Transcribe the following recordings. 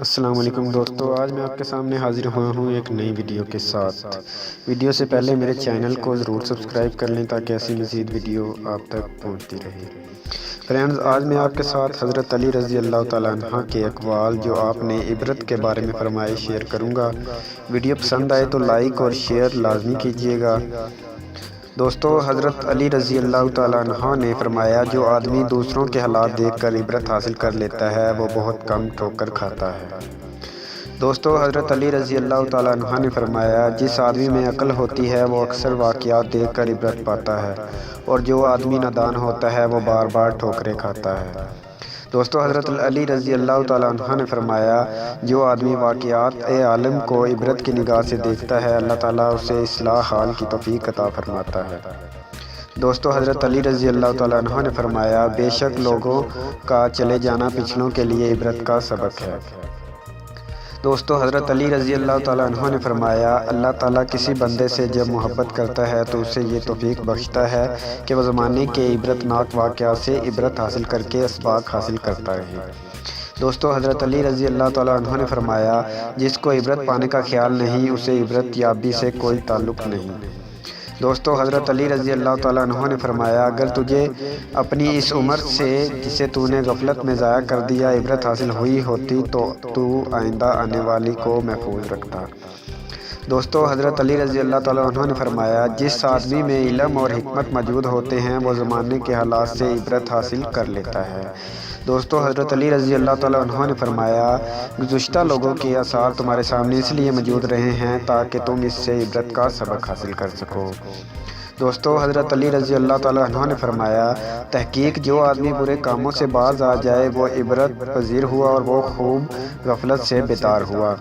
السلام علیکم دوستو، آج میں آپ کے سامنے حاضر ہوا ہوں ایک نئی ویڈیو کے ساتھ۔ ویڈیو سے پہلے میرے چینل کو ضرور سبسکرائب کر لیں تاکہ ایسی مزید ویڈیو آپ تک پہنچتی رہے۔ فرینڈز، آج میں آپ کے ساتھ حضرت علی رضی اللہ تعالیٰ عنہ کے اقوال جو آپ نے عبرت کے بارے میں فرمائے شیئر کروں گا۔ ویڈیو پسند آئے تو لائک اور شیئر لازمی کیجیے گا۔ دوستو، حضرت علی رضی اللہ تعالیٰ عنہ نے فرمایا، جو آدمی دوسروں کے حالات دیکھ کر عبرت حاصل کر لیتا ہے وہ بہت کم ٹھوکر کھاتا ہے۔ دوستو، حضرت علی رضی اللہ تعالیٰ عنہ نے فرمایا، جس آدمی میں عقل ہوتی ہے وہ اکثر واقعات دیکھ کر عبرت پاتا ہے، اور جو آدمی نادان ہوتا ہے وہ بار بار ٹھوکریں کھاتا ہے۔ دوستو، حضرت علی رضی اللہ تعالیٰ عنہ نے فرمایا، جو آدمی واقعات عالم کو عبرت کی نگاہ سے دیکھتا ہے، اللہ تعالیٰ اسے اصلاح حال کی توفیق عطا فرماتا ہے۔ دوستو، حضرت علی رضی اللہ تعالیٰ عنہ نے فرمایا، بے شک لوگوں کا چلے جانا پچھلوں کے لیے عبرت کا سبق ہے۔ دوستو، حضرت علی رضی اللہ تعالیٰ عنہ نے فرمایا، اللہ تعالیٰ کسی بندے سے جب محبت کرتا ہے تو اسے یہ توفیق بخشتا ہے کہ وہ زمانے کے عبرت ناک واقعات سے عبرت حاصل کر کے اسباق حاصل کرتا رہے۔ دوستو، حضرت علی رضی اللہ تعالیٰ عنہ نے فرمایا، جس کو عبرت پانے کا خیال نہیں اسے عبرت یابی سے کوئی تعلق نہیں۔ دوستو، حضرت علی رضی اللہ تعالیٰ عنہ نے فرمایا، اگر تجھے اپنی اس عمر سے جسے تو نے غفلت میں ضائع کر دیا عبرت حاصل ہوئی ہوتی تو آئندہ آنے والی کو محفوظ رکھتا۔ دوستو، حضرت علی رضی اللہ تعالیٰ عنہ نے فرمایا، جس آدمی میں علم اور حکمت موجود ہوتے ہیں وہ زمانے کے حالات سے عبرت حاصل کر لیتا ہے۔ دوستو، حضرت علی رضی اللہ تعالیٰ عنہ نے فرمایا، گزشتہ لوگوں کے آثار تمہارے سامنے اس لیے موجود رہے ہیں تاکہ تم اس سے عبرت کا سبق حاصل کر سکو۔ دوستو، حضرت علی رضی اللہ تعالیٰ عنہ نے فرمایا، تحقیق جو آدمی برے کاموں سے باز آ جائے وہ عبرت پذیر ہوا اور وہ خوب غفلت سے بیدار ہوا۔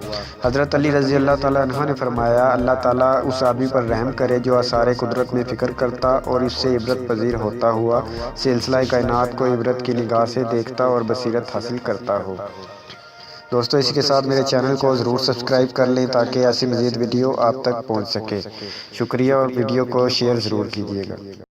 حضرت علی رضی اللہ تعالیٰ عنہ نے فرمایا، اللہ تعالیٰ اس آدمی پر رحم کرے جو آثار قدرت میں فکر کرتا اور اس سے عبرت پذیر ہوتا ہوا سلسلہ کائنات کو عبرت کی نگاہ سے دیکھتا اور بصیرت حاصل کرتا ہو۔ دوستو، اسی کے ساتھ میرے چینل کو ضرور سبسکرائب کر لیں تاکہ ایسی مزید ویڈیو آپ تک پہنچ سکے۔ شکریہ، اور ویڈیو کو شیئر ضرور کیجیے گا۔